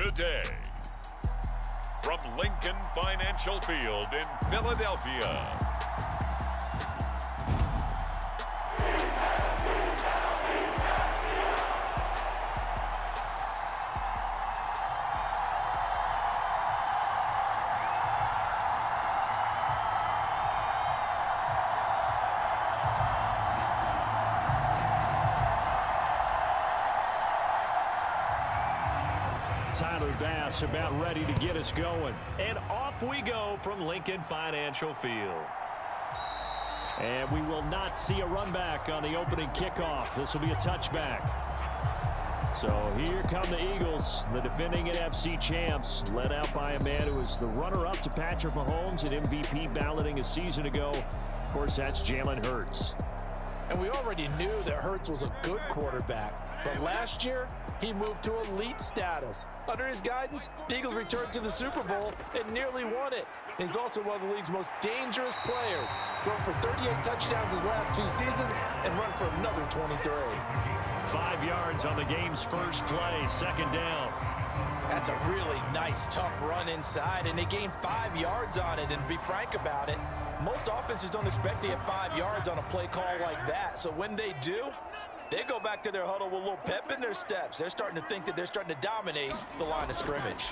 today. From Lincoln Financial Field in Philadelphia. Tyler Bass about ready to get us going. And off we go from Lincoln Financial Field. And we will not see a run back on the opening kickoff. This will be a touchback. So here come the Eagles, the defending NFC champs, led out by a man who was the runner-up to Patrick Mahomes and MVP balloting a season ago. Of course, that's Jalen Hurts. And we already knew that Hurts was a good quarterback. But last year, he moved to elite status. Under his guidance, the Eagles returned to the Super Bowl and nearly won it. And he's also one of the league's most dangerous players, thrown for 38 touchdowns his last 2 seasons and run for another 23. 5 yards on the game's first play, second down. That's a really nice, tough run inside, and they gained 5 yards on it. And to be frank about it, most offenses don't expect to get 5 yards on a play call like that. So when they do, they go back to their huddle with a little pep in their steps. They're starting to think that they're starting to dominate the line of scrimmage.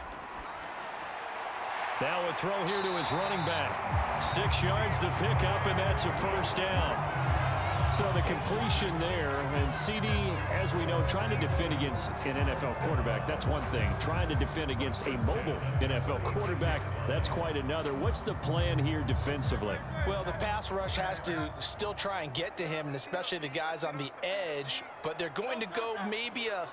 Now a throw here to his running back. 6 yards the pickup, and that's a first down. So the completion there, and CD, as we know, trying to defend against an NFL quarterback, that's one thing. Trying to defend against a mobile NFL quarterback, that's quite another. What's the plan here defensively? Well, the pass rush has to still try and get to him, and especially the guys on the edge, but they're going to go maybe a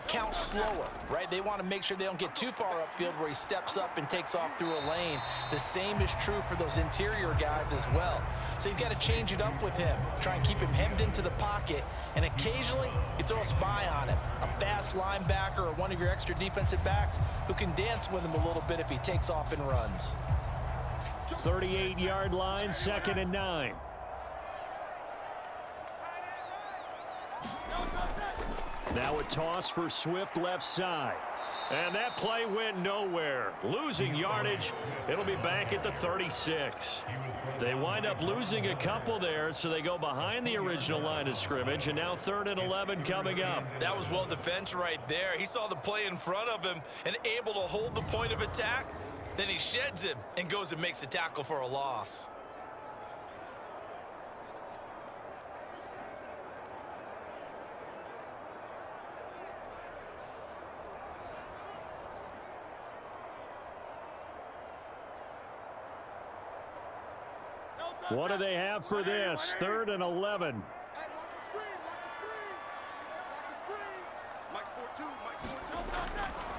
count slower, right? They want to make sure they don't get too far upfield where he steps up and takes off through a lane. The same is true for those interior guys as well. So you've got to change it up with him. Try and keep him hemmed into the pocket, and occasionally you throw a spy on him, a fast linebacker or one of your extra defensive backs who can dance with him a little bit if he takes off and runs. 38-yard line, 2nd and 9. Now a toss for Swift left side. And that play went nowhere. Losing yardage. It'll be back at the 36. They wind up losing a couple there, so they go behind the original line of scrimmage, and now 3rd and 11 coming up. That was well defense right there. He saw the play in front of him and able to hold the point of attack. Then he sheds him and goes and makes a tackle for a loss. What do they have for this? 3rd and 11.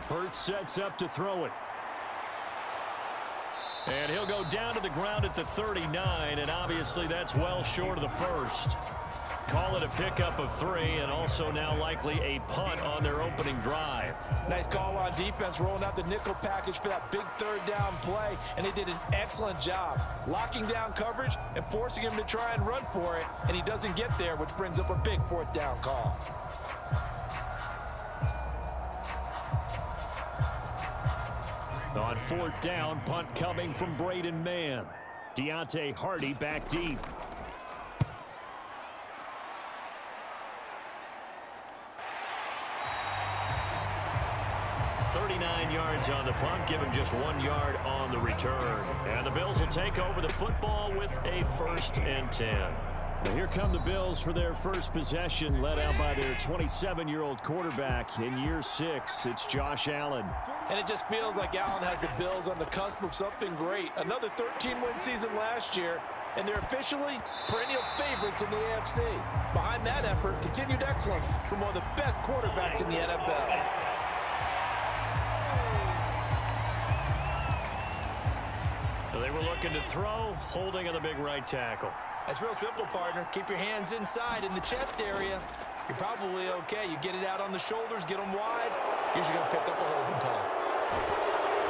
Hurts sets up to throw it. And he'll go down to the ground at the 39, and obviously that's well short of the first. Call it a pickup of 3, and also now likely a punt on their opening drive. Nice call on defense, rolling out the nickel package for that big 3rd down play, and they did an excellent job locking down coverage and forcing him to try and run for it, and he doesn't get there, which brings up a big 4th down call. On 4th down, punt coming from Braden Mann. Deontay Hardy back deep. 39 yards on the punt, give him just 1 yard on the return. And the Bills will take over the football with a 1st and 10. Now here come the Bills for their first possession, led out by their 27-year-old quarterback in year 6. It's Josh Allen. And it just feels like Allen has the Bills on the cusp of something great. Another 13-win season last year, and they're officially perennial favorites in the AFC. Behind that effort, continued excellence from one of the best quarterbacks in the NFL. So they were looking to throw, holding on the big right tackle. That's real simple, partner. Keep your hands inside in the chest area. You're probably okay. You get it out on the shoulders, get them wide. Usually going to pick up a holding call.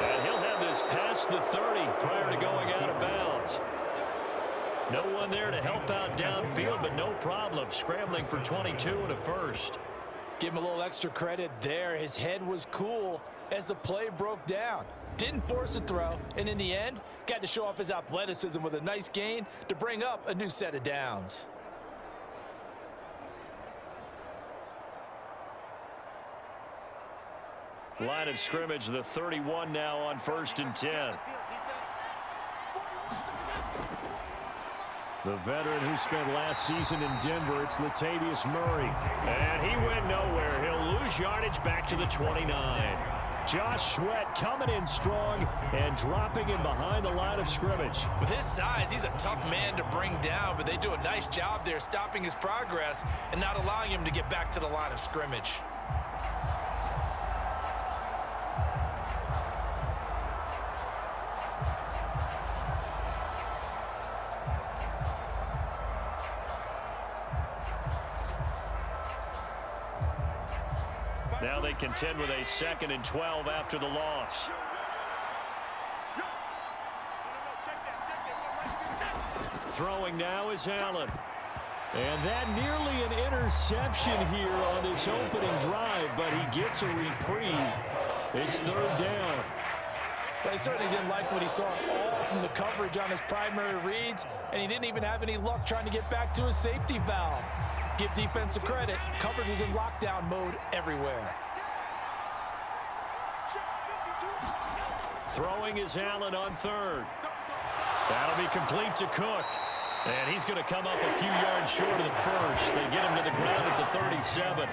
And he'll have this past the 30 prior to going out of bounds. No one there to help out downfield, but no problem. Scrambling for 22 and a first. Give him a little extra credit there. His head was cool, as the play broke down. Didn't force a throw, and in the end, got to show off his athleticism with a nice gain to bring up a new set of downs. Line of scrimmage, the 31 now on 1st and 10. The veteran who spent last season in Denver, it's Latavius Murray. And he went nowhere. He'll lose yardage back to the 29. Josh Sweat coming in strong and dropping him behind the line of scrimmage. With his size, he's a tough man to bring down, but they do a nice job there stopping his progress and not allowing him to get back to the line of scrimmage. Now they contend with a 2nd and 12 after the loss. Throwing now is Allen. And that nearly an interception here on this opening drive, but he gets a reprieve. It's 3rd down. But he certainly didn't like what he saw all from the coverage on his primary reads, and he didn't even have any luck trying to get back to his safety valve. Give defense a credit. Coverage was in lockdown mode everywhere. Throwing is Allen on 3rd. That'll be complete to Cook. And he's going to come up a few yards short of the first. They get him to the ground at the 37.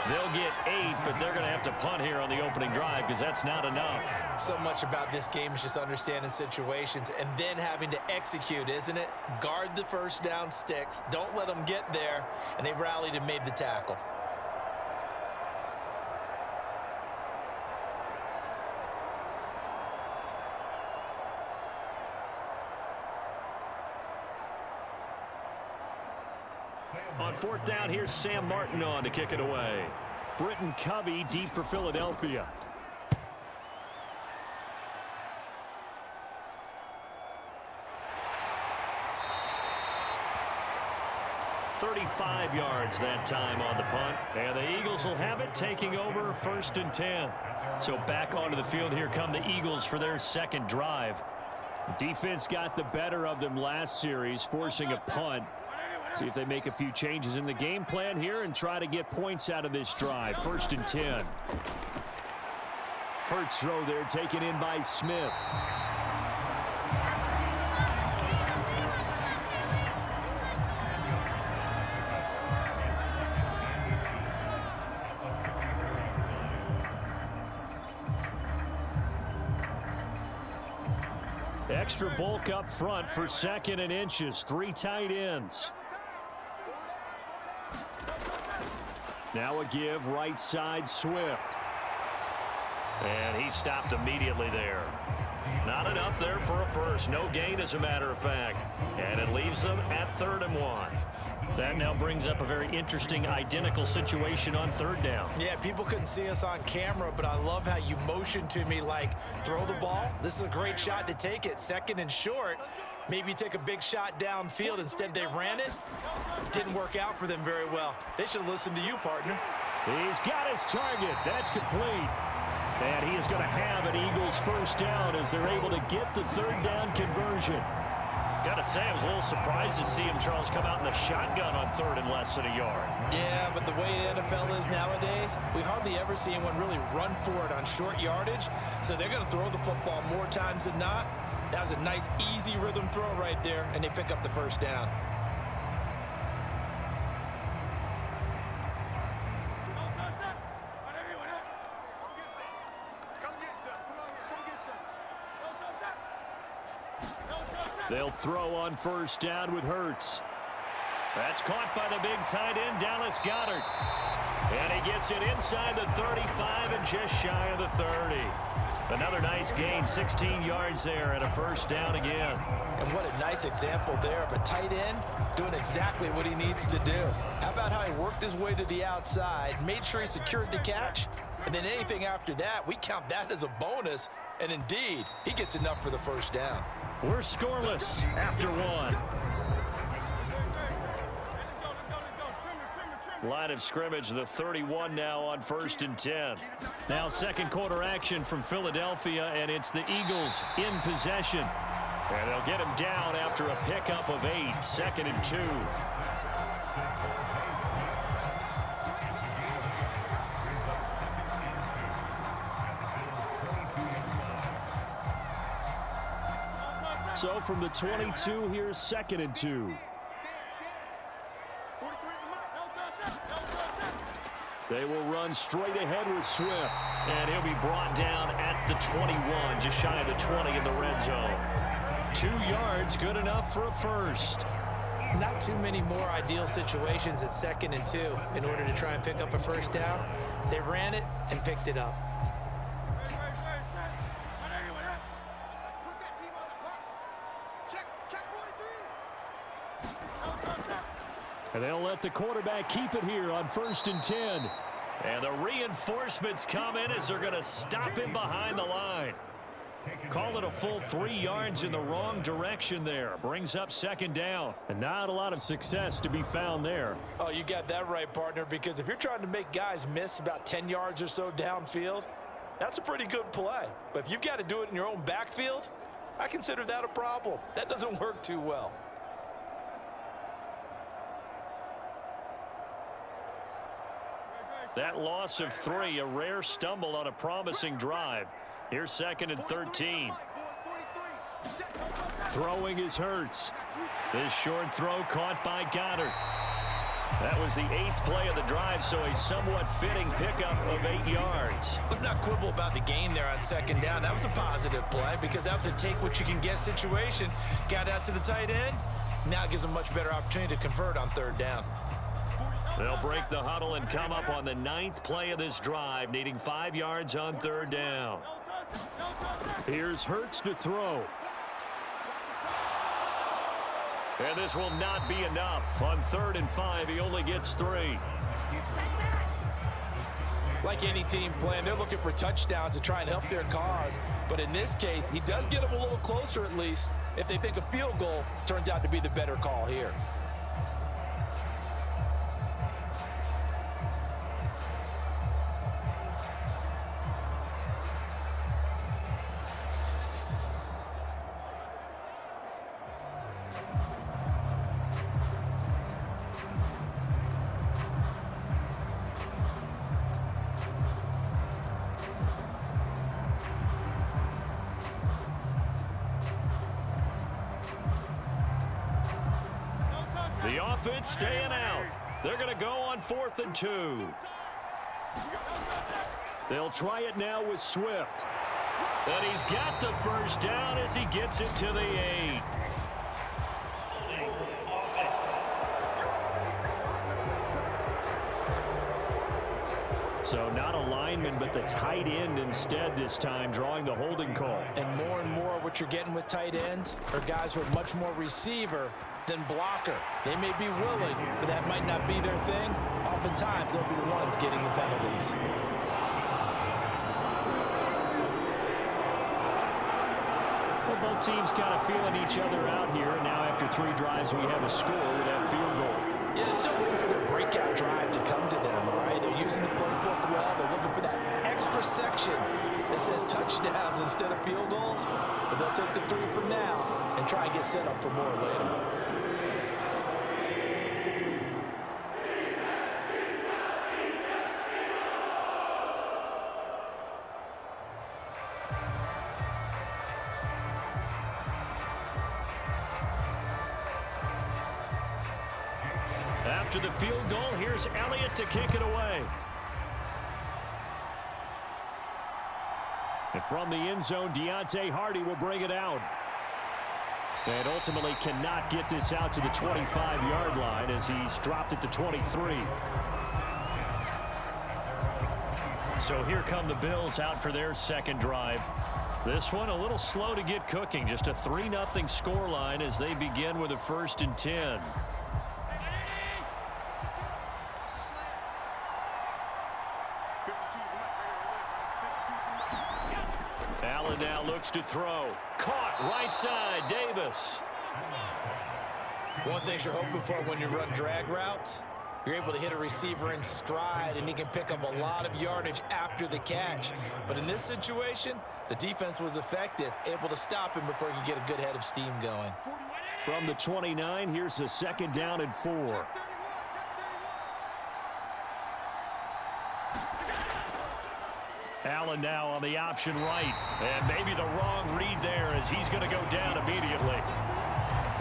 They'll get 8, but they're going to have to punt here on the opening drive because that's not enough. So much about this game is just understanding situations and then having to execute, isn't it? Guard the first down sticks. Don't let them get there. And they rallied and made the tackle. On 4th down, here's Sam Martin on to kick it away. Britton Covey deep for Philadelphia. $35 yards that time on the punt. And the Eagles will have it, taking over 1st and 10. So back onto the field, here come the Eagles for their 2nd drive. Defense got the better of them last series, forcing a punt. See if they make a few changes in the game plan here and try to get points out of this drive. 1st and 10. Hurts throw there, taken in by Smith. Extra bulk up front for 2nd and inches. 3 tight ends. Now a give, right side, Swift. And he stopped immediately there. Not enough there for a first. No gain, as a matter of fact. And it leaves them at 3rd and 1. That now brings up a very interesting identical situation on 3rd down. Yeah, people couldn't see us on camera, but I love how you motioned to me like, throw the ball. This is a great shot to take it. 2nd and short. Maybe take a big shot downfield. Instead, they ran it. Didn't work out for them very well. They should have listened to you, partner. He's got his target. That's complete. And he is going to have an Eagles 1st down as they're able to get the 3rd down conversion. Got to say, I was a little surprised to see him, Charles, come out in the shotgun on 3rd and less than a yard. Yeah, but the way the NFL is nowadays, we hardly ever see anyone really run for it on short yardage. So they're going to throw the football more times than not. That was a nice, easy rhythm throw right there, and they pick up the 1st down. They'll throw on 1st down with Hurts. That's caught by the big tight end, Dallas Goedert. And he gets it inside the 35 and just shy of the 30. Another nice gain, 16 yards there and a 1st down again. And what a nice example there of a tight end doing exactly what he needs to do. How about how he worked his way to the outside, made sure he secured the catch, and then anything after that, we count that as a bonus. And indeed, he gets enough for the 1st down. We're scoreless after 1. Line of scrimmage, the 31 now on 1st and 10. Now second quarter action from Philadelphia, and it's the Eagles in possession. And they'll get him down after a pickup of 8, 2nd and 2. So from the 22, here's 2nd and 2. They will run straight ahead with Swift. And he'll be brought down at the 21, just shy of the 20 in the red zone. 2 yards, good enough for a first. Not too many more ideal situations at 2nd and 2 in order to try and pick up a first down. They ran it and picked it up. And they'll let the quarterback keep it here on 1st and 10. And the reinforcements come in as they're going to stop him behind the line. Call it a full 3 yards in the wrong direction there. Brings up 2nd down. And not a lot of success to be found there. Oh, you got that right, partner, because if you're trying to make guys miss about 10 yards or so downfield, that's a pretty good play. But if you've got to do it in your own backfield, I consider that a problem. That doesn't work too well. That loss of 3, a rare stumble on a promising drive. Here's 2nd and 13. Throwing is Hurts. This short throw caught by Goddard. That was the 8th play of the drive, so a somewhat fitting pickup of 8 yards. Let's not quibble about the gain there on 2nd down. That was a positive play because that was a take-what-you-can-get situation. Got out to the tight end. Now it gives them a much better opportunity to convert on 3rd down. They'll break the huddle and come up on the 9th play of this drive, needing 5 yards on 3rd down. Here's Hurts to throw. And this will not be enough. On 3rd and 5, he only gets 3. Like any team playing, they're looking for touchdowns to try and help their cause. But in this case, he does get them a little closer at least if they think a field goal turns out to be the better call here. The offense staying out. They're going to go on 4th and 2. They'll try it now with Swift. And he's got the first down as he gets it to the 8. So not a lineman, but the tight end instead this time, drawing the holding call. And more what you're getting with tight ends are guys who are much more receiver than blocker. They may be willing, but that might not be their thing. Oftentimes, they'll be the ones getting the penalties. Well, both teams kind of feeling each other out here. And now after 3 drives, we have a score with that field goal. Yeah, they're still waiting for their breakout drive to come to them, all right? They're using the playbook well. They're looking for that extra section that says touchdowns instead of field goals. But they'll take the 3 for now and try and get set up for more later. After the field goal, here's Elliott to kick it away. And from the end zone, Deontay Hardy will bring it out. And ultimately cannot get this out to the 25-yard line as he's dropped it to 23. So here come the Bills out for their second drive. This one a little slow to get cooking. Just a 3-0 scoreline as they begin with a 1st and 10. Allen now looks to throw. Caught right side, Davis. One thing you're hoping for when you run drag routes You're able to hit a receiver in stride, and he can pick up a lot of yardage after the catch. But in this situation, the defense was effective, able to stop him before he could get a good head of steam going. From the 29, here's the 2nd down and 4. Allen now on the option right. And maybe the wrong read there as he's going to go down immediately.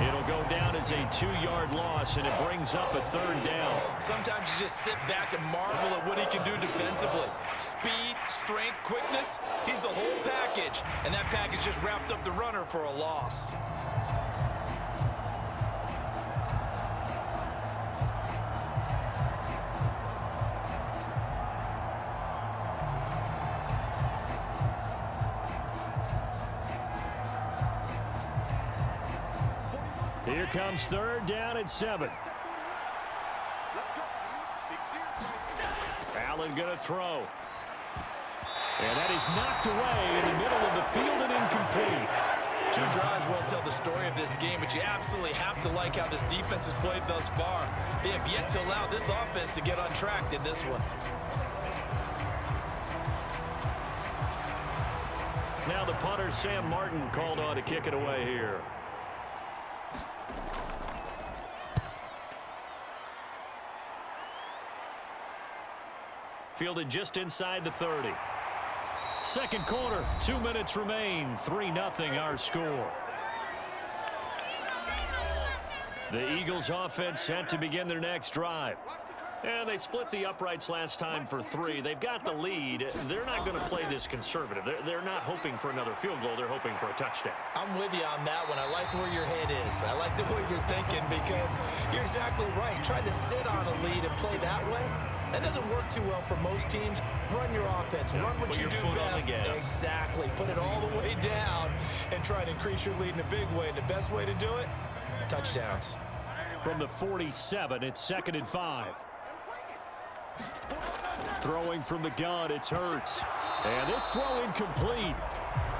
It'll go down as a 2-yard loss, and it brings up a 3rd down. Sometimes you just sit back and marvel at what he can do defensively. Speed, strength, quickness, he's the whole package. And that package just wrapped up the runner for a loss. Here comes 3rd down and 7. Allen going to throw. And that is knocked away in the middle of the field and incomplete. 2 drives will tell the story of this game, but you absolutely have to like how this defense has played thus far. They have yet to allow this offense to get untracked in this one. Now the punter, Sam Martin, called on to kick it away here. Fielded just inside the 30. Second quarter, 2 minutes remain. 3-0 our score. The Eagles offense set to begin their next drive. And they split the uprights last time for 3. They've got the lead. They're not going to play this conservative. They're not hoping for another field goal. They're hoping for a touchdown. I'm with you on that one. I like where your head is. I like the way you're thinking because you're exactly right. Trying to sit on a lead and play that way, that doesn't work too well for most teams. Run your offense. Run what you do best. Exactly. Put it all the way down and try to increase your lead in a big way. And the best way to do it, touchdowns. From the 47, it's 2nd and 5. Throwing from the gun, it's Hurts. And this throw incomplete.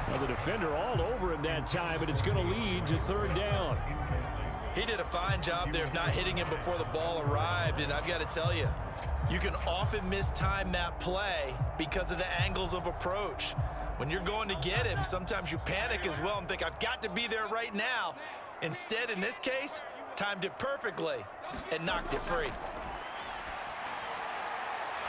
Now the defender all over him that time, and it's going to lead to 3rd down. He did a fine job there of not hitting him before the ball arrived, and I've got to tell you, you can often mistime that play because of the angles of approach. When you're going to get him, sometimes you panic as well and think, I've got to be there right now. Instead, in this case, timed it perfectly and knocked it free.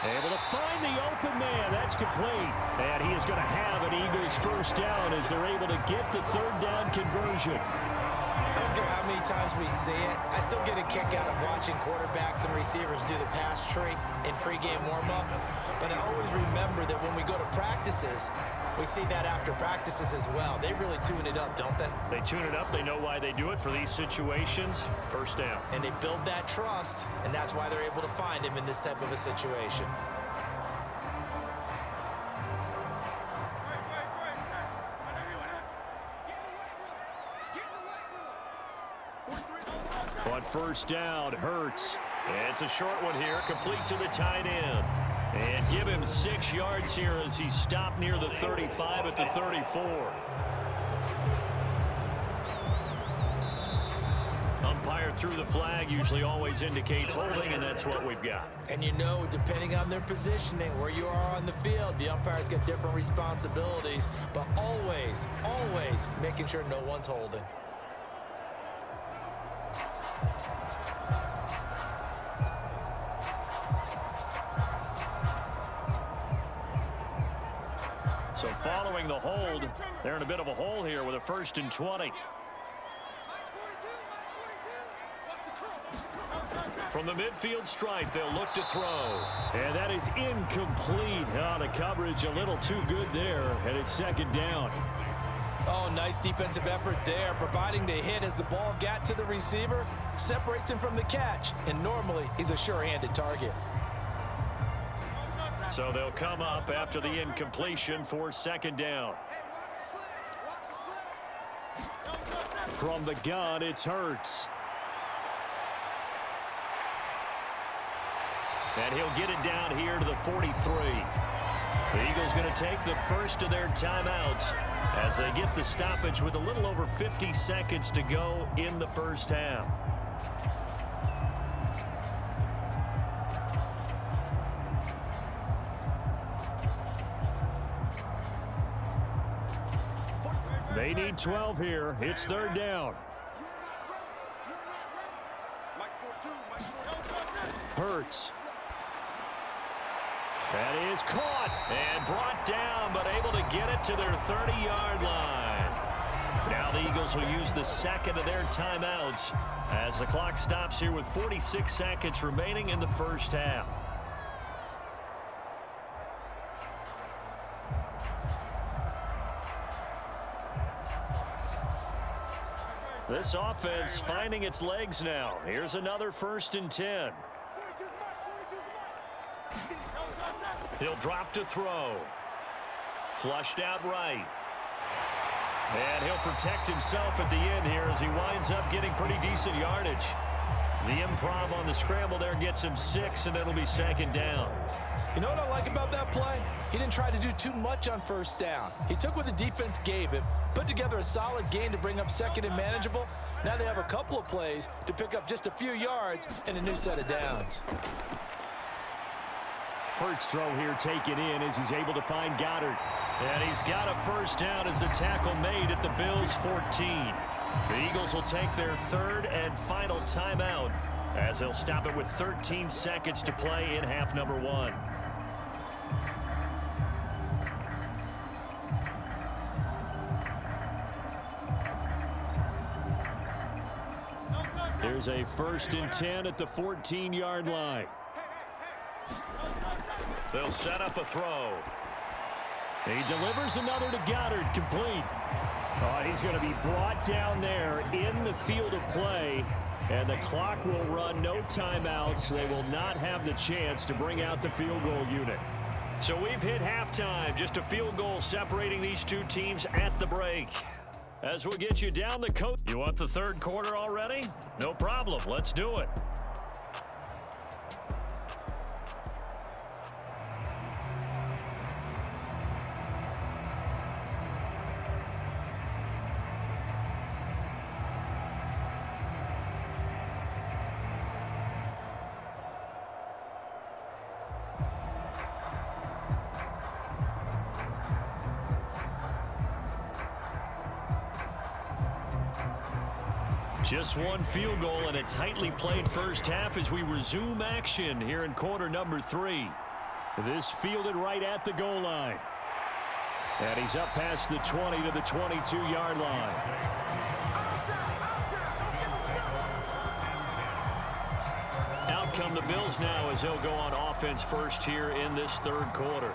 Able to find the open man. That's complete. And he is going to have an Eagles 1st down as they're able to get the 3rd down conversion. I don't care how many times we see it. I still get a kick out of watching quarterbacks and receivers do the pass tree in pregame warm-up. But I always remember that when we go to practices, we see that after practices as well. They really tune it up, don't they? They tune it up. They know why they do it for these situations. 1st down. And they build that trust, and that's why they're able to find him in this type of a situation. On 1st down, Hurts. And it's a short one here, complete to the tight end. And give him 6 yards here as he stopped near the 35 at the 34. Umpire threw the flag, usually always indicates holding, and that's what we've got. And you know, depending on their positioning, where you are on the field, the umpires get different responsibilities, but always, always making sure no one's holding. So following the hold, they're in a bit of a hole here with a 1st and 20. From the midfield stripe, they'll look to throw. And that is incomplete. The coverage a little too good there, and it's 2nd down. Oh, nice defensive effort there, providing the hit as the ball got to the receiver, separates him from the catch, and normally he's a sure-handed target. So they'll come up after the incompletion for 2nd down. From the gun, it's Hurts. And he'll get it down here to the 43. The Eagles going to take the first of their timeouts as they get the stoppage with a little over 50 seconds to go in the 1st half. They need 12 here. It's third down. Hurts. That is caught and brought down, but able to get it to their 30-yard line. Now the Eagles will use the second of their timeouts as the clock stops here with 46 seconds remaining in the first half. This offense finding its legs now. Here's another 1st and 10. He'll drop to throw. Flushed out right. And he'll protect himself at the end here as he winds up getting pretty decent yardage. The improv on the scramble there gets him 6, and it'll be 2nd down. You know what I like about that play? He didn't try to do too much on 1st down. He took what the defense gave him, put together a solid gain to bring up 2nd and manageable. Now they have a couple of plays to pick up just a few yards and a new set of downs. Hurts throw here taken in as he's able to find Goddard. And he's got a 1st down as the tackle made at the Bills' 14. The Eagles will take their 3rd and final timeout as they'll stop it with 13 seconds to play in half number 1. Here's a 1st and 10 at the 14-yard line. They'll set up a throw. He delivers another to Goddard, complete. He's going to be brought down there in the field of play, and the clock will run, no timeouts. They will not have the chance to bring out the field goal unit. So we've hit halftime, just a field goal separating these two teams at the break. As we get you down the coast. You want the 3rd quarter already? No problem. Let's do it. Just one field goal and a tightly played first half as we resume action here in quarter number 3. This fielded right at the goal line. And he's up past the 20 to the 22-yard line. Out come the Bills now as they'll go on offense first here in this 3rd quarter.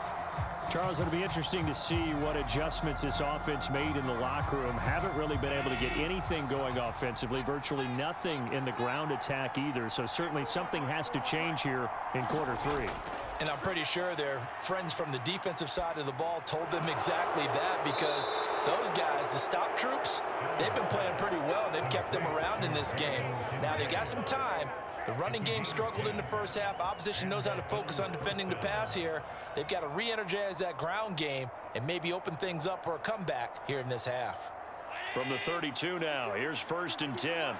Charles, it'll be interesting to see what adjustments this offense made in the locker room. Haven't really been able to get anything going offensively, virtually nothing in the ground attack either. So certainly something has to change here in quarter 3. And I'm pretty sure their friends from the defensive side of the ball told them exactly that, because those guys, the stop troops, they've been playing pretty well. They've kept them around in this game. Now they got some time. The running game struggled in the first half. Opposition knows how to focus on defending the pass here. They've got to re-energize that ground game and maybe open things up for a comeback here in this half. From the 32 now, here's 1st and 10.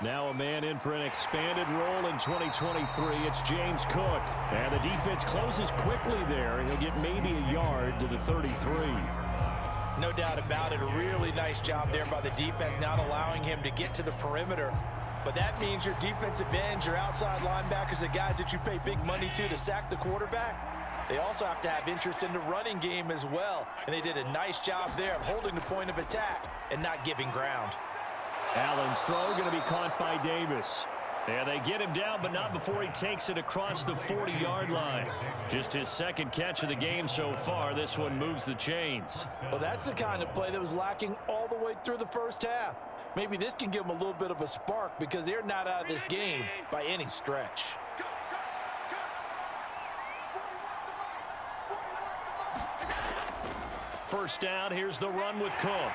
Now a man in for an expanded role in 2023. It's James Cook. And the defense closes quickly there. He'll get maybe a yard to the 33. No doubt about it. A really nice job there by the defense, not allowing him to get to the perimeter. But that means your defensive ends, your outside linebackers, the guys that you pay big money to sack the quarterback, they also have to have interest in the running game as well. And they did a nice job there of holding the point of attack and not giving ground. Allen's throw going to be caught by Davis. And they get him down, but not before he takes it across the 40-yard line. Just his 2nd catch of the game so far. This one moves the chains. Well, that's the kind of play that was lacking all the way through the first half. Maybe this can give them a little bit of a spark, because they're not out of this game by any stretch. First down, here's the run with Cook.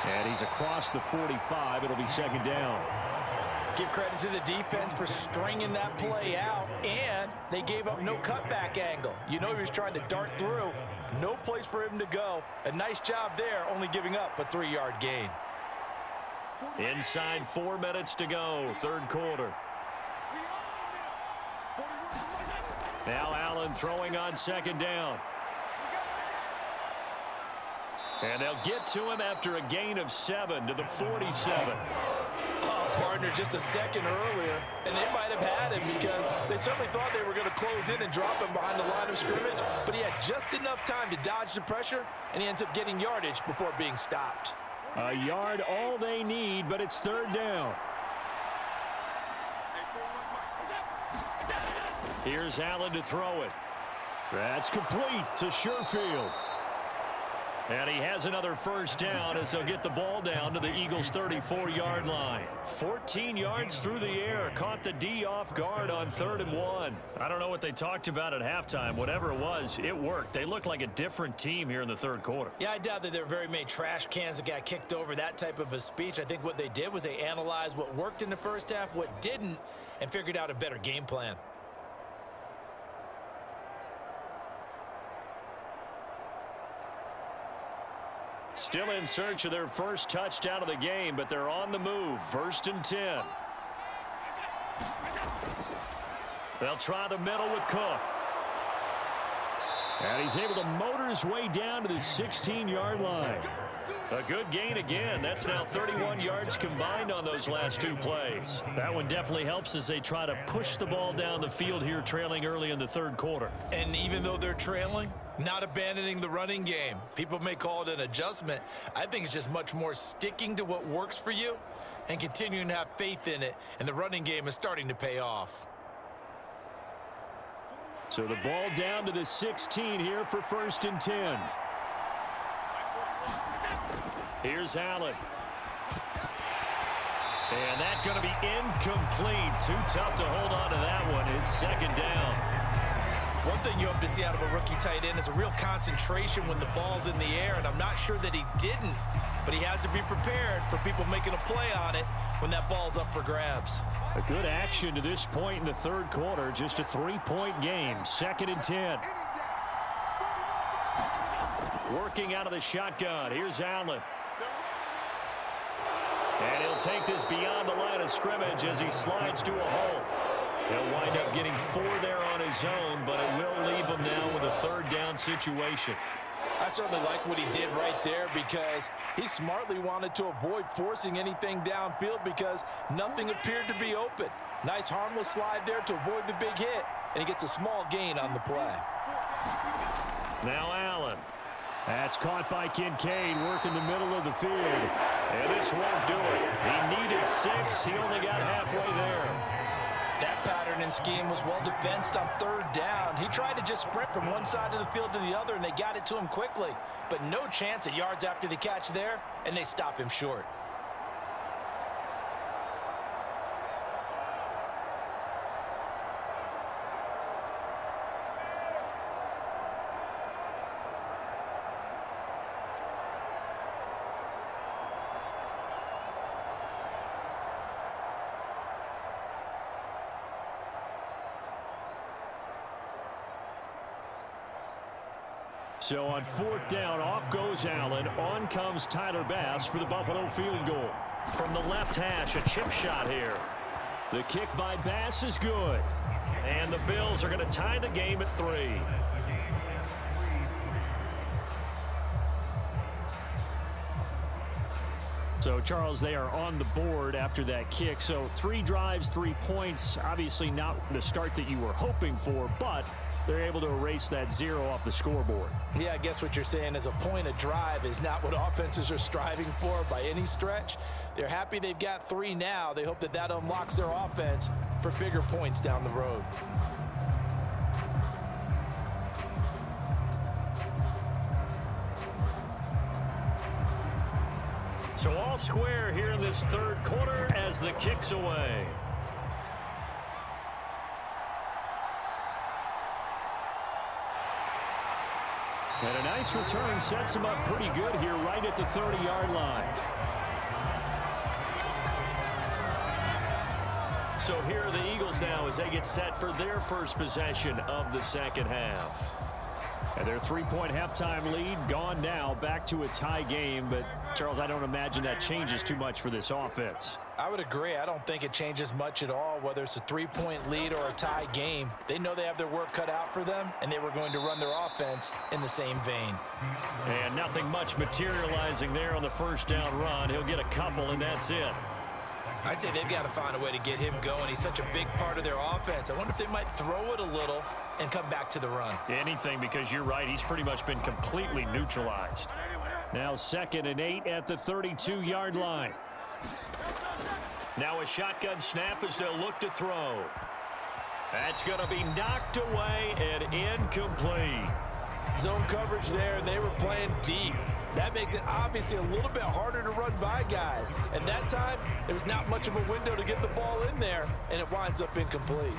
And he's across the 45. It'll be 2nd down. Give credit to the defense for stringing that play out, and they gave up no cutback angle. You know he was trying to dart through. No place for him to go. A nice job there, only giving up a 3-yard gain. Inside 4 minutes to go, 3rd quarter. Now Allen throwing on second down. And they'll get to him after a gain of 7 to the 47. Oh, partner, just a second earlier, and they might have had him because they certainly thought they were going to close in and drop him behind the line of scrimmage, but he had just enough time to dodge the pressure, and he ends up getting yardage before being stopped. A yard all they need, but it's third down. Here's Allen to throw it. That's complete to Sherfield. And he has another first down as they'll get the ball down to the Eagles' 34-yard line. 14 yards through the air. Caught the D off guard on 3rd and 1. I don't know what they talked about at halftime. Whatever it was, it worked. They look like a different team here in the third quarter. Yeah, I doubt that there were very many trash cans that got kicked over, that type of a speech. I think what they did was they analyzed what worked in the first half, what didn't, and figured out a better game plan. Still in search of their first touchdown of the game, but they're on the move. 1st and 10. They'll try the middle with Cook. And he's able to motor his way down to the 16-yard line. A good gain again. That's now 31 yards combined on those last 2 plays. That one definitely helps as they try to push the ball down the field here, trailing early in the third quarter. And even though they're trailing, not abandoning the running game. People may call it an adjustment. I think it's just much more sticking to what works for you and continuing to have faith in it, and the running game is starting to pay off. So the ball down to the 16 here for 1st and 10. Here's Allen. And that's going to be incomplete. Too tough to hold on to that one. It's 2nd down. One thing you hope to see out of a rookie tight end is a real concentration when the ball's in the air, and I'm not sure that he didn't, but he has to be prepared for people making a play on it when that ball's up for grabs. A good action to this point in the third quarter. Just a 3-point game. 2nd and 10. Working out of the shotgun. Here's Allen. And he'll take this beyond the line of scrimmage as he slides to a hole. He'll wind up getting 4 there on his own, but it will leave him now with a 3rd down situation. I certainly like what he did right there because he smartly wanted to avoid forcing anything downfield because nothing appeared to be open. Nice harmless slide there to avoid the big hit, and he gets a small gain on the play. Now Allen. That's caught by Kincaid, working the middle of the field. And this won't do it. He needed 6. He only got halfway there. That pattern and scheme was well defensed on 3rd down. He tried to just sprint from one side of the field to the other, and they got it to him quickly. But no chance at yards after the catch there, and they stop him short. So on 4th down, off goes Allen. On comes Tyler Bass for the Buffalo field goal. From the left hash, a chip shot here. The kick by Bass is good. And the Bills are going to tie the game at 3. So, Charles, they are on the board after that kick. So 3 drives, 3 points. Obviously not the start that you were hoping for, but they're able to erase that 0 off the scoreboard. Yeah, I guess what you're saying is a point of drive is not what offenses are striving for by any stretch. They're happy they've got 3 now. They hope that that unlocks their offense for bigger points down the road. So all square here in this third quarter as the kick's away. And a nice return sets him up pretty good here right at the 30-yard line. So here are the Eagles now as they get set for their first possession of the second half. And their three-point halftime lead gone now, back to a tie game. But, Charles, I don't imagine that changes too much for this offense. I would agree. I don't think it changes much at all, whether it's a three-point lead or a tie game. They know they have their work cut out for them, and they were going to run their offense in the same vein. And nothing much materializing there on the first down run. He'll get a couple, and that's it. I'd say they've got to find a way to get him going. He's such a big part of their offense. I wonder if they might throw it a little and come back to the run. Anything, because you're right. He's pretty much been completely neutralized. Now 2nd and 8 at the 32-yard line. Now a shotgun snap as they'll look to throw. That's going to be knocked away and incomplete. Zone coverage there, and they were playing deep. That makes it obviously a little bit harder to run by guys. And that time, there was not much of a window to get the ball in there, and it winds up incomplete.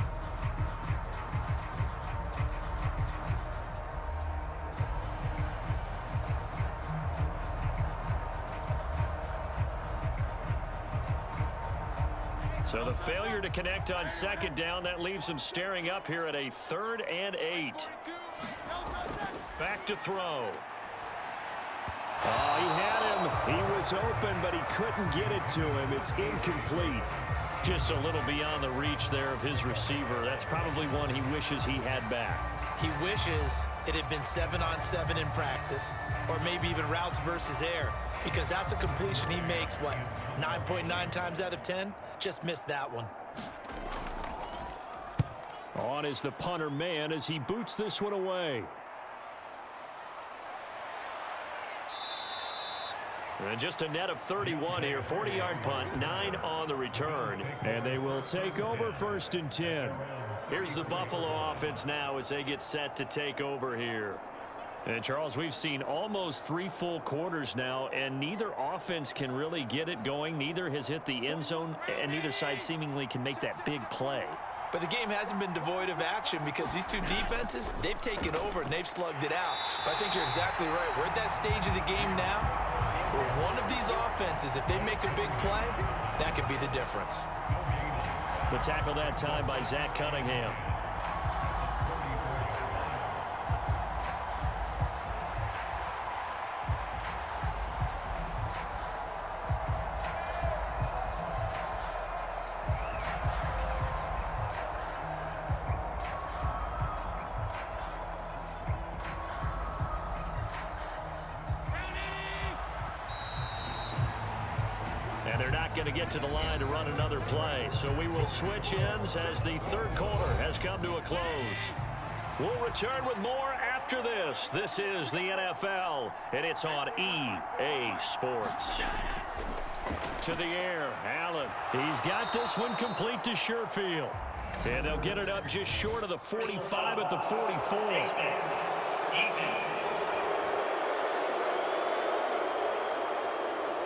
So the failure to connect on 2nd down, that leaves them staring up here at a 3rd and 8. Back to throw. Oh, he had him. He was open, but he couldn't get it to him. It's incomplete. Just a little beyond the reach there of his receiver. That's probably one he wishes he had back. He wishes it had been 7-on-7 in practice, or maybe even routes versus air, because that's a completion he makes, what, 9.9 times out of 10? Just missed that one. On is the punter man as he boots this one away. And just a net of 31 here. 40-yard punt, 9 on the return. And they will take over 1st and 10. Here's the Buffalo offense now as they get set to take over here. And, Charles, we've seen almost 3 full quarters now, and neither offense can really get it going. Neither has hit the end zone, and neither side seemingly can make that big play. But the game hasn't been devoid of action because these two defenses, they've taken over and they've slugged it out. But I think you're exactly right. We're at that stage of the game now where one of these offenses, if they make a big play, that could be the difference. The tackle that time by Zach Cunningham. And they're not going to get to the line to run another play. So we will switch ends as the 3rd quarter has come to a close. We'll return with more after this. This is the NFL, and it's on EA Sports. To the air, Allen. He's got this one complete to Sherfield. And they'll get it up just short of the 45 at the 44.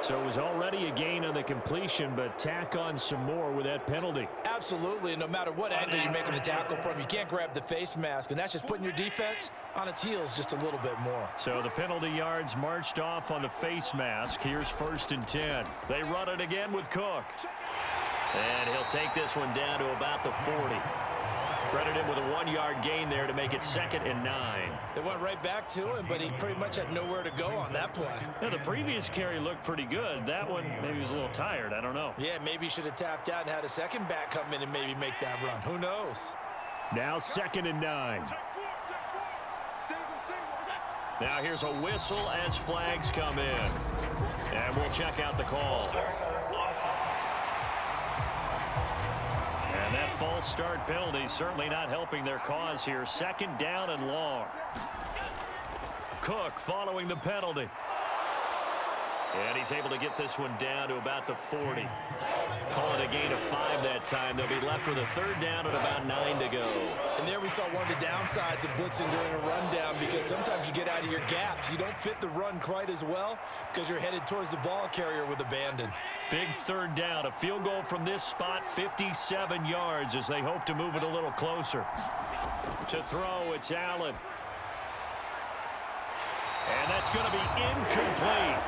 So it was already a gain on the completion, but tack on some more with that penalty. Absolutely, and no matter what angle you're making a tackle from, you can't grab the face mask, and that's just putting your defense on its heels just a little bit more. So the penalty yards marched off on the face mask. Here's 1st and 10. They run it again with Cook. And he'll take this one down to about the 40. Credit him with a 1-yard gain there to make it 2nd and 9. They went right back to him, but he pretty much had nowhere to go on that play. Now, the previous carry looked pretty good. That one, maybe he was a little tired. I don't know. Yeah, maybe he should have tapped out and had a second back come in and maybe make that run. Who knows? Now 2nd and 9. Now here's a whistle as flags come in. And we'll check out the call. And that false start penalty certainly not helping their cause here. 2nd down and long. Cook following the penalty. And he's able to get this one down to about the 40. Call it a gain of 5 that time. They'll be left with a 3rd down and about 9 to go. And there we saw one of the downsides of blitzing during a rundown, because sometimes you get out of your gaps. You don't fit the run quite as well because you're headed towards the ball carrier with abandon. Big 3rd down. A field goal from this spot, 57 yards as they hope to move it a little closer. To throw, it's Allen. And that's going to be incomplete.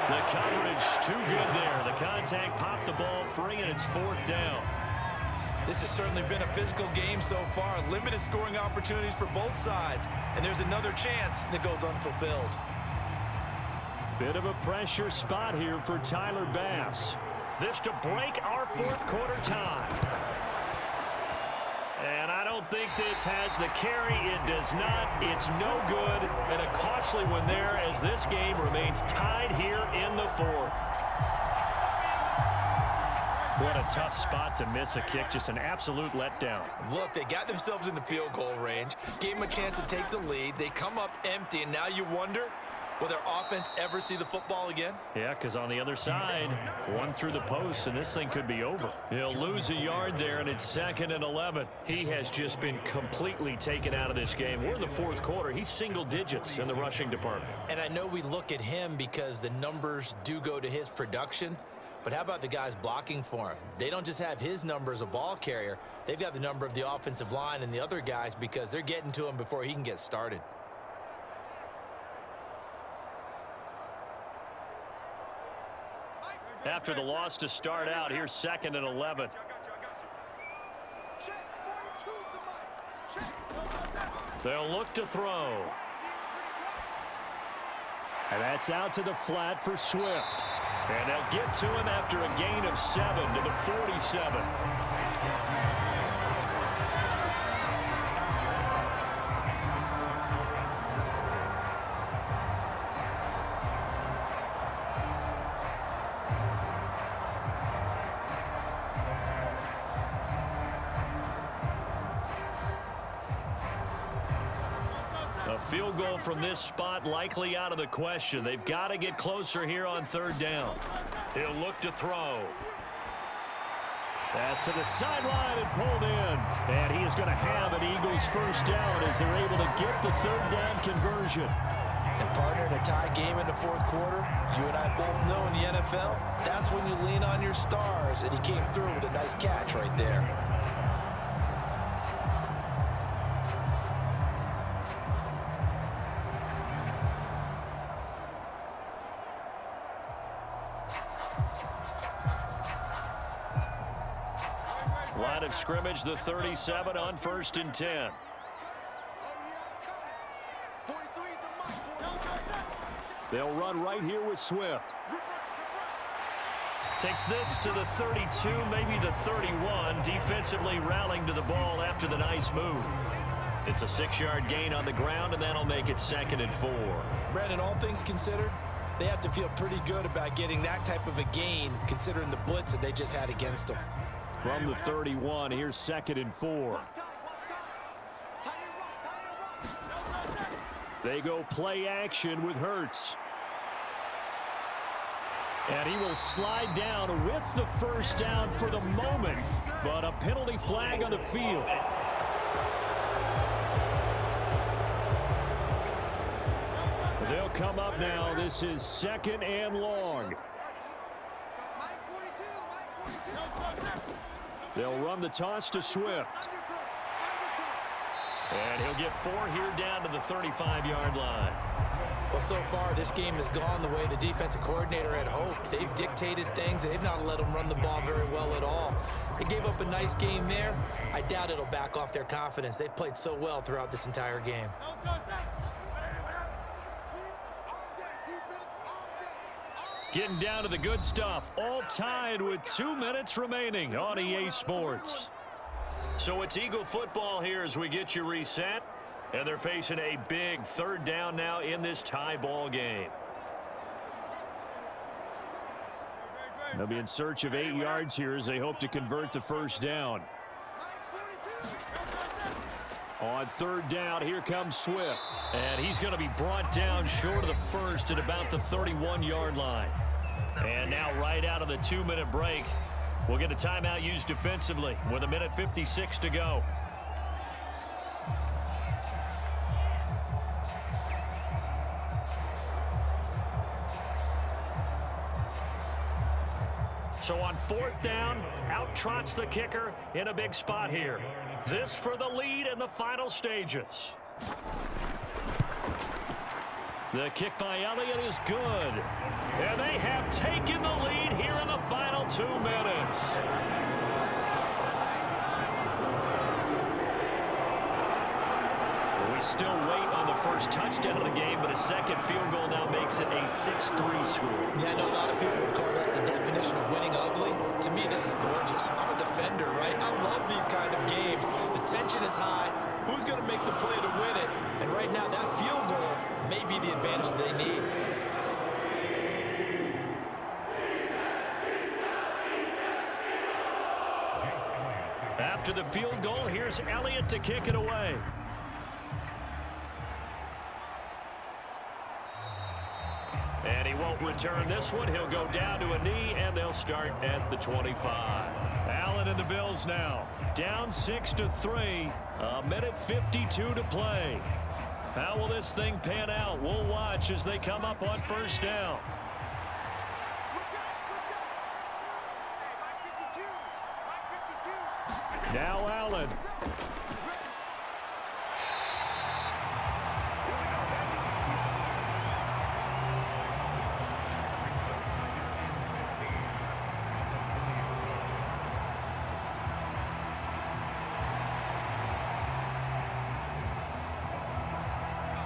The coverage too good there. The contact popped the ball free, and it's 4th down. This has certainly been a physical game so far. Limited scoring opportunities for both sides. And there's another chance that goes unfulfilled. Bit of a pressure spot here for Tyler Bass. This to break our fourth quarter tie. And I don't think this has the carry. It does not. It's no good. And a costly one there as this game remains tied here in the fourth. What a tough spot to miss a kick. Just an absolute letdown. Look, they got themselves in the field goal range, gave them a chance to take the lead. They come up empty, and now you wonder, will their offense ever see the football again? Yeah, because on the other side, one through the post, and this thing could be over. He'll lose a yard there, and it's 2nd and 11. He has just been completely taken out of this game. We're in the fourth quarter. He's single digits in the rushing department. And I know we look at him because the numbers do go to his production. But how about the guys blocking for him? They don't just have his number as a ball carrier. They've got the number of the offensive line and the other guys because they're getting to him before he can get started. After the loss to start out, here's 2nd and 11. They'll look to throw. And that's out to the flat for Swift. And they'll get to him after a gain of 7 to the 47. A field goal from this spot likely out of the question. They've got to get closer here on 3rd down. He'll look to throw. Pass to the sideline and pulled in. And he is going to have an Eagles first down as they're able to get the 3rd down conversion. And partner, in a tie game in the fourth quarter, you and I both know in the NFL, that's when you lean on your stars. And he came through with a nice catch right there. Line of scrimmage, the 37 on 1st and 10. They'll run right here with Swift. Takes this to the 32, maybe the 31. Defensively rallying to the ball after the nice move. It's a 6-yard gain on the ground, and that'll make it 2nd and 4. Brandon, all things considered, they have to feel pretty good about getting that type of a gain considering the blitz that they just had against them. From the 31, here's 2nd and 4. They go play action with Hurts. And he will slide down with the first down for the moment. But a penalty flag on the field. They'll come up now. This is 2nd and long. They'll run the toss to Swift. And he'll get 4 here down to the 35-yard line. Well, so far, this game has gone the way the defensive coordinator had hoped. They've dictated things, and they've not let them run the ball very well at all. They gave up a nice game there. I doubt it'll back off their confidence. They've played so well throughout this entire game. Getting down to the good stuff. All tied with 2 minutes remaining on EA Sports. So it's Eagle football here as we get you reset. And they're facing a big 3rd down now in this tie ball game. They'll be in search of 8 yards here as they hope to convert the first down. On 3rd down, here comes Swift. And he's going to be brought down short of the first at about the 31-yard line. And now right out of the 2-minute break, we'll get a timeout used defensively with 1:56 to go. So on 4th down, out trots the kicker in a big spot here. This for the lead in the final stages. The kick by Elliott is good. And they have taken the lead here in the final 2 minutes. We still wait on the first touchdown of the game, but a second field goal now makes it a 6-3 score. Yeah, I know a lot of people would call this the definition of winning ugly. To me, this is gorgeous. I'm a defender, right? I love these kind of games. The tension is high. Who's going to make the play to win it? And right now, that field goal may be the advantage they need. After the field goal, here's Elliott to kick it away. And he won't return this one. He'll go down to a knee, and they'll start at the 25. Allen and the Bills now down 6-3. A minute 52 to play. How will this thing pan out? We'll watch as they come up on first down. Now Allen.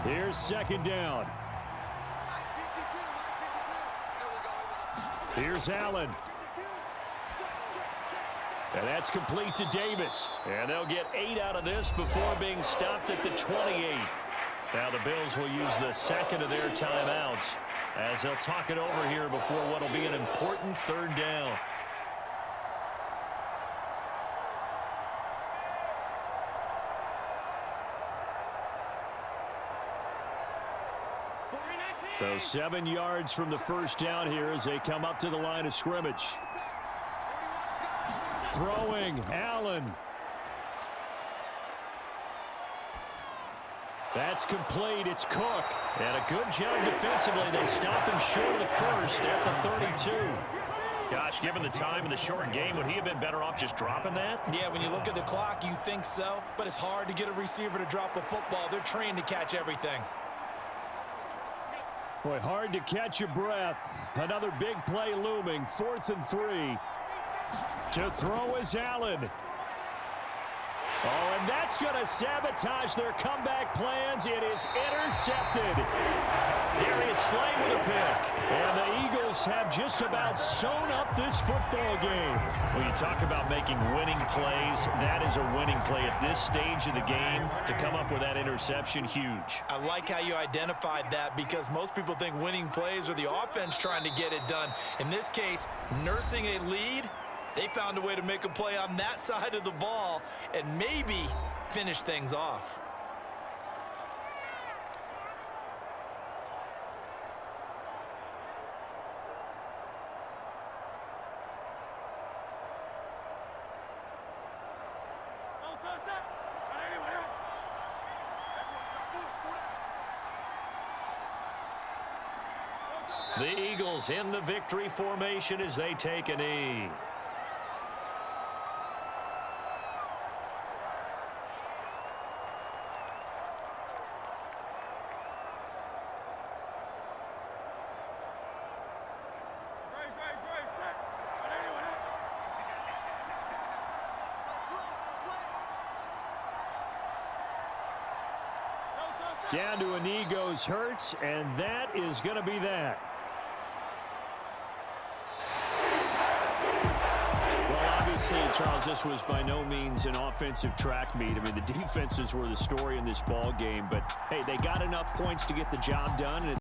Here's second down. Here's Allen. And that's complete to Davis. And they'll get 8 out of this before being stopped at the 28. Now the Bills will use the second of their timeouts as they'll talk it over here before what will be an important third down. So 7 yards from the first down here as they come up to the line of scrimmage. Throwing, Allen. That's complete. It's Cook. And a good job defensively. They stop him short of the first at the 32. Gosh, given the time in the short game, would he have been better off just dropping that? Yeah, when you look at the clock, you think so. But it's hard to get a receiver to drop a football. They're trained to catch everything. Boy, hard to catch your breath. Another big play looming. 4th and 3. To throw is Allen. Oh, and that's going to sabotage their comeback plans. It is intercepted. Darius Slay with a pick. And the Eagles have just about sewn up this football game. When you talk about making winning plays, that is a winning play at this stage of the game. To come up with that interception, huge. I like how you identified that because most people think winning plays are the offense trying to get it done. In this case, nursing a lead, they found a way to make a play on that side of the ball and maybe finish things off. The Eagles in the victory formation as they take a knee. Down to a knee goes Hurts, and that is going to be that. Well, obviously, Charles, this was by no means an offensive track meet. I mean, the defenses were the story in this ball game, but, hey, they got enough points to get the job done. And